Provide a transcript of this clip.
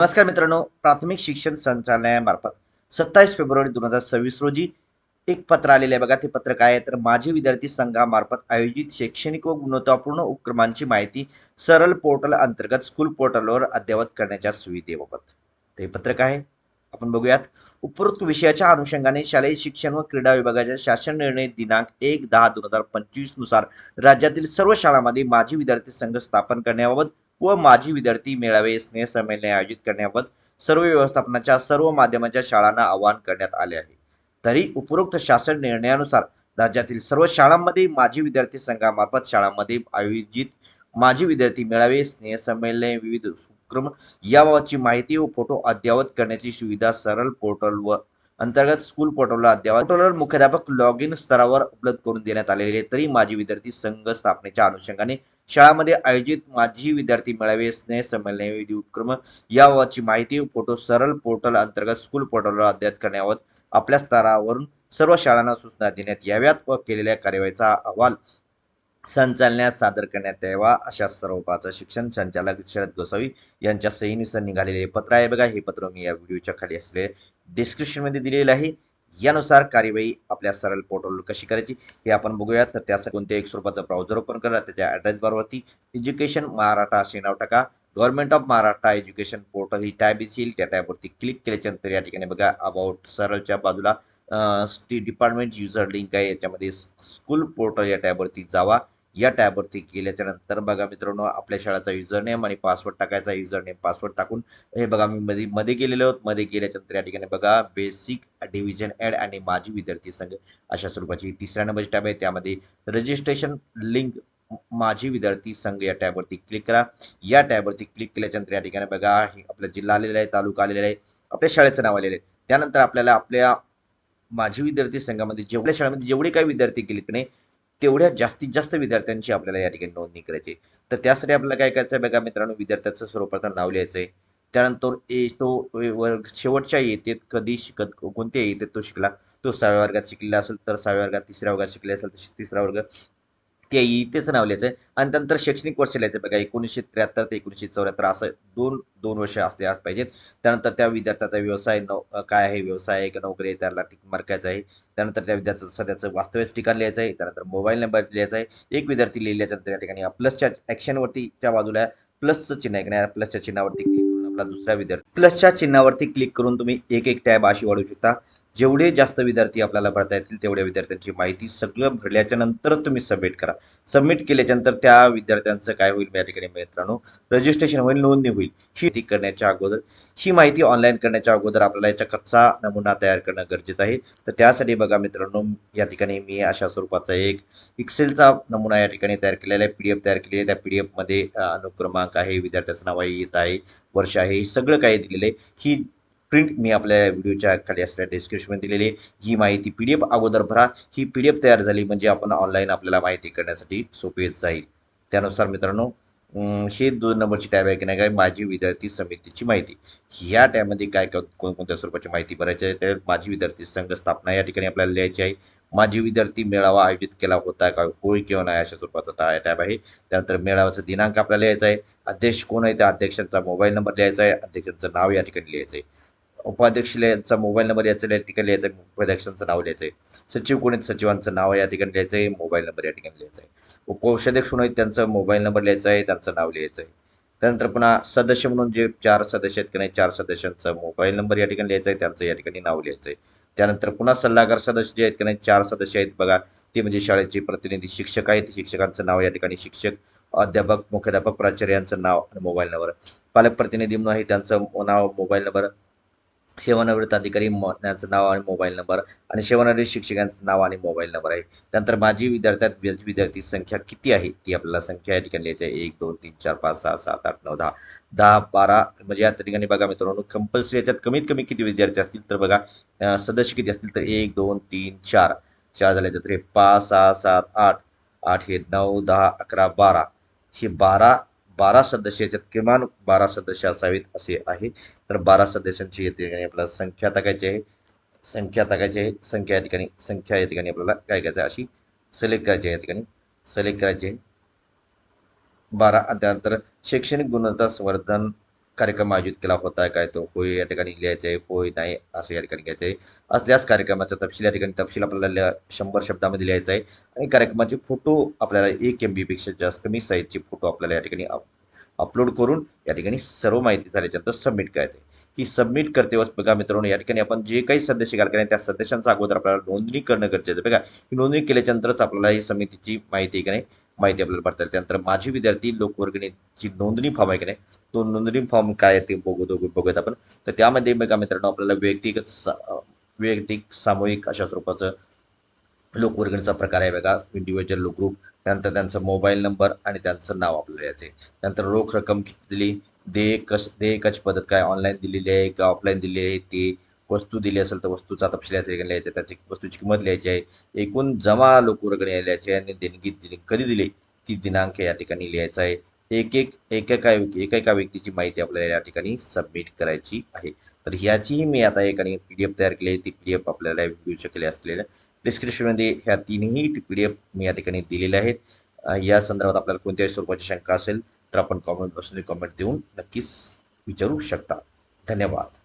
नमस्कार मित्रांनो, प्राथमिक शिक्षण संचालनालयामार्फत 27 फेब्रुवारी 2026 रोजी एक पत्र आलेलं आहे बघा. ते पत्र काय आहे तर माझे विद्यार्थी संघामार्फत आयोजित शैक्षणिक व गुणवत्तापूर्ण उपक्रमांची माहिती सरळ पोर्टल अंतर्गत स्कूल पोर्टलवर अद्ययावत करण्याच्या सुविधेबाबत. ते पत्र काय आहे आपण बघूयात. उपरोक्त विषयाच्या अनुषंगाने शालेय शिक्षण व क्रीडा विभागाच्या शासन निर्णय दिनांक 1/10/2025 नुसार राज्यातील सर्व शाळांमध्ये माजी विद्यार्थी संघ स्थापन करण्याबाबत व माजी विद्यार्थी मेळावे स्नेहसंमेलने आयोजित करण्याबाबत सर्व व्यवस्थापनाच्या सर्व माध्यमांच्या शाळांना आवाहन करण्यात आले आहे. तरी उपरोक्त शासन निर्णयानुसार राज्यातील सर्व शाळांमध्ये माजी विद्यार्थी संघामार्फत शाळांमध्ये आयोजित माजी विद्यार्थी मेळावे स्नेहसंमेलने विविध उपक्रम याबाबतची माहिती व फोटो अद्ययावत करण्याची सुविधा सरळ पोर्टल व अंतर्गत स्कूल पोर्टलला अद्ययावत पोर्टलवर मुख्याध्यापक लॉग इन स्तरावर उपलब्ध करून देण्यात आलेले आहे. तरी माजी विद्यार्थी संघ स्थापनेच्या अनुषंगाने शाळांमध्ये आयोजित माजी विद्यार्थी मेळावे स्नेहसंमेलने विविध उपक्रम याबाबतची माहिती व फोटो सरळ पोर्टल अंतर्गत स्कूल पोर्टलवर अद्ययावत करण्याबाबत आपल्या स्तरावरून सर्व शाळांना सूचना देण्यात याव्यात व केलेल्या कार्यवाहीचा अहवाल संचालनास सादर करण्यात यावा अशा सर्व शिक्षण संचालक शरद गोसावी यांच्या सहीनुसार निघालेले पत्र आहे बघा. हे पत्र मी या व्हिडिओच्या खाली असलेले डिस्क्रिप्शन मध्ये दिलेलं आहे. यानुसार कार्यवाही आपल्या सरळ पोर्टलवर कशी करायची हे आपण बघूयात. तर त्यासाठी कोणत्या एक स्वरूपाचा ब्राउझर ओपन करा. त्याच्या ऍड्रेस बारवरती एज्युकेशन महाराष्ट्र असे नाव टाका. Government of Maharashtra education portal he tab येईल. त्या टॅबवरती क्लिक केल्याच्यानंतर या ठिकाणी बघा अबाउट सरळच्या बाजूला डिपार्टमेंट युजर लिंक आहे. याच्यामध्ये स्कूल पोर्टल या टॅबवरती जावा. या टॅबवरती गेल्याच्या नंतर बघा मित्रांनो आपल्या शाळेचा युजर नेम आणि पासवर्ड टाकायचा. युजर नेम पासवर्ड टाकून हे बघा मी मध्ये गेलेलो आहोत. मध्ये गेल्याच्यानंतर या ठिकाणी बघा बेसिक डिव्हिजन ऍड आणि माजी विद्यार्थी संघ अशा स्वरूपाची तिसऱ्या नंबरची टॅब आहे. त्यामध्ये रजिस्ट्रेशन लिंक माझी विद्यार्थी संघ या टॅबवरती क्लिक करा. या टॅबवरती क्लिक केल्याच्यानंतर या ठिकाणी बघा आपला जिल्हा आलेला आहे, तालुका आलेला आहे, आपल्या शाळेचं नाव आलेलं आहे. त्यानंतर आपल्याला आपल्या माझी विद्यार्थी संघामध्ये जेवढ्या शाळेमध्ये जेवढे काही विद्यार्थी गेलेत नाही तेवढ्या जास्तीत जास्त विद्यार्थ्यांची आपल्याला या ठिकाणी नोंदणी करायची. तर त्यासाठी आपल्याला काय करायचं आहे बघा मित्रांनो, विद्यार्थ्याचं सर्वप्रथम नाव लिहायचं आहे. त्यानंतर वर्ग शेवटच्या येतेत कधी शिकत कोणत्या येतेत तो शिकला, तो 6व्या वर्गात शिकलेला असेल तर 6व्या वर्गात, 3ऱ्या वर्गात शिकले असेल तर 3रा वर्ग, ते इथेच नाव लिहायचं आहे. आणि त्यानंतर शैक्षणिक वर्ष लिहायचं बघा 1973 ते 1974 असं दोन वर्ष असले पाहिजेत. त्यानंतर त्या विद्यार्थ्याचा व्यवसाय काय आहे, व्यवसाय आहे का नोकरी आहे त्याला टिक मार्कायचं आहे. त्यानंतर त्या विद्यार्थ्याचं सध्याचं वास्तव्याचं ठिकाण लिहायचं आहे. त्यानंतर मोबाईल नंबर लिहायचा आहे. एक विद्यार्थी लिहिल्यानंतर या ठिकाणी प्लसच्या ॲक्शनवरती त्या बाजूला प्लसचं चिन्ह आहे की नाही, प्लसच्या चिन्हावरती क्लिक करून आपला दुसरा विद्यार्थी प्लसच्या चिन्हावरती क्लिक करून तुम्ही एक एक टॅब अशी वाढवू शकता. जेवढे जास्त विद्यार्थी आपल्याला भरता येतील तेवढ्या विद्यार्थ्यांची माहिती सगळं भरल्याच्या नंतर तुम्ही सबमिट करा. सबमिट केल्याच्या नंतर त्या विद्यार्थ्यांचं काय होईल या ठिकाणी मित्रांनो, रजिस्ट्रेशन होईल, नोंदणी होईल. ही करण्याच्या अगोदर ही माहिती ऑनलाईन करण्याच्या अगोदर आपल्याला याचा कच्चा नमुना तयार करणं गरजेचं आहे. तर त्यासाठी बघा मित्रांनो या ठिकाणी मी अशा स्वरूपाचा एक एक्सेलचा नमुना या ठिकाणी तयार केलेला आहे, पीडीएफ तयार केलेली आहे. त्या पीडीएफ मध्ये अनुक्रमांक आहे, विद्यार्थ्याचं नाव आहे, येत आहे, वर्ष आहे, हे सगळं काही दिलेलं आहे. ही प्रिंट मी आपल्या व्हिडिओच्या खाली असलेल्या डिस्क्रिप्शनमध्ये दिलेली आहे. ही माहिती पीडीएफ अगोदर भरा. ही पीडीएफ तयार झाली म्हणजे आपण ऑनलाईन आपल्याला माहिती करण्यासाठी सोपे जाईल. त्यानुसार मित्रांनो हे 2 नंबरची टॅब आहे की नाही काय, माझी विद्यार्थी समितीची माहिती. ह्या टॅबमध्ये काय कोणकोणत्या स्वरूपाची माहिती भरायची आहे, त्या माझी विद्यार्थी संघ स्थापना या ठिकाणी आपल्याला लिहायची आहे. माझी विद्यार्थी मेळावा आयोजित केला होता का, होय किंवा नाही अशा स्वरूपाचा टॅब आहे. त्यानंतर मेळाव्याचा दिनांक आपल्याला लिहायचा आहे. अध्यक्ष कोण आहे त्या अध्यक्षांचा मोबाईल नंबर लिहायचा आहे. अध्यक्षांचं नाव या ठिकाणी लिहायचं आहे. उपाध्यक्षांचा मोबाईल नंबर याच्या ठिकाणी लिहायचा आहे. उपाध्यक्षांचं नाव लिहायचं आहे. सचिव कोण आहेत सचिवांचं नाव या ठिकाणी लिहायचं आहे. मोबाईल नंबर या ठिकाणी लिहायचा आहे. उपकोषाध्यक्ष कोण आहेत त्यांचा मोबाईल नंबर लिहायचा आहे, त्यांचं नाव लिहायचं आहे. त्यानंतर पुन्हा सदस्य म्हणून जे 4 सदस्य आहेत की नाही, 4 सदस्यांचा मोबाईल नंबर या ठिकाणी लिहायचा आहे, त्यांचं या ठिकाणी नाव लिहायचं आहे. त्यानंतर पुन्हा सल्लागार सदस्य जे आहेत की नाही, 4 सदस्य आहेत बघा, ते म्हणजे शाळेचे प्रतिनिधी शिक्षक आहेत. शिक्षकांचं नाव या ठिकाणी शिक्षक, अध्यापक, मुख्याध्यापक, प्राचार्य यांचं नाव आणि मोबाईल नंबर. पालक प्रतिनिधी म्हणून आहे त्यांचं नाव, मोबाईल नंबर. सेवानिवृत्त अधिकारी त्यांचं नाव आणि मोबाईल नंबर आणि सेवानिवृत्त शिक्षकांचं नाव आणि मोबाईल नंबर आहे. त्यानंतर माझी विद्यार्थी संख्या किती आहे ती आपल्याला संख्या या ठिकाणी लिहायची आहे. 1 2 3 4 5 6 7 8 9 10 10 12 म्हणजे या ठिकाणी बघा मित्रांनो कंपल्सरी याच्यात कमीत कमी किती विद्यार्थी असतील तर बघा सदस्य किती असतील तर 1 2 3 4 4 झाले तर हे 5 6 7 8 8 हे 9 10 11 12 हे 12 सदस्य याच्यात किमान 12 सदस्य असावेत असे आहे. तर 12 सदस्यांची या ठिकाणी आपल्याला संख्या टाकायची आहे. संख्या या ठिकाणी आपल्याला काय करायचं अशी सिलेक्ट करायची आहे. या ठिकाणी सिलेक्ट करायची आहे 12. त्यानंतर शैक्षणिक गुणवत्ता संवर्धन कार्यक्रम आयोजित केला होता काय तो होय या ठिकाणी लिहायचं आहे, होय नाही असं या ठिकाणी घ्यायचं आहे. असल्यास कार्यक्रमाचा तपशील या ठिकाणी तपशील आपल्याला 100 शब्दामध्ये लिहायचा आहे आणि कार्यक्रमाचे फोटो आपल्याला 1 MB पेक्षा जास्त कमी साईजचे फोटो आपल्याला या ठिकाणी अपलोड करून या ठिकाणी सर्व माहिती झाल्याच्यानंतर सबमिट करायचं आहे. ही सबमिट करते वेळेस बघा मित्रांनो या ठिकाणी आपण जे काही सदस्य कार्यक्रम आहे त्या सदस्यांचा अगोदर आपल्याला नोंदणी करणं गरजेचं आहे. बघा ही नोंदणी केल्याच्या नंतरच आपल्याला ही समितीची माहिती की नाही माहिती आपल्याला भरता येईल. त्यानंतर माझे विद्यार्थी लोकवर्गणीची नोंदणी फॉर्म आहे की नाही तो नोंदणी फॉर्म काय आहे ते बघूयात आपण. तर त्यामध्ये बघा मित्रांनो आपल्याला वैयक्तिक सामूहिक अशा स्वरूपाचं लोकवर्गणीचा प्रकार आहे बघा. इंडिव्हिज्युअल ग्रुप, त्यानंतर त्यांचा मोबाईल नंबर आणि त्यांचं नाव आपल्याला यायचं आहे. त्यानंतर रोख रक्कम किती दिली, देयकाची पद्धत काय ऑनलाईन दिलेली आहे का ऑफलाईन दिलेली आहे, ती वस्तू दिली असेल तर वस्तूचा तपशील या ठिकाणी लिहायचा, त्याची वस्तूची किंमत लिहायची आहे, एकूण जमा लोकवर्गणी लिहायची आहे आणि देणगी दिली कधी दिली ती दिनांक या ठिकाणी लिहायचा आहे. एकेका व्यक्तीची माहिती आपल्याला या ठिकाणी सबमिट करायची आहे. तर ह्याचीही मी आता एक आणि PDF तयार केली आहे. ती PDF आपल्याला व्ह्यू शकले असलेल्या डिस्क्रिप्शनमध्ये ह्या तिन्ही PDF मी या ठिकाणी दिलेल्या आहेत. या संदर्भात आपल्याला कोणत्याही स्वरूपाची शंका असेल तर आपण कॉमेंट बॉक्समध्ये कॉमेंट देऊन नक्कीच विचारू शकता. धन्यवाद.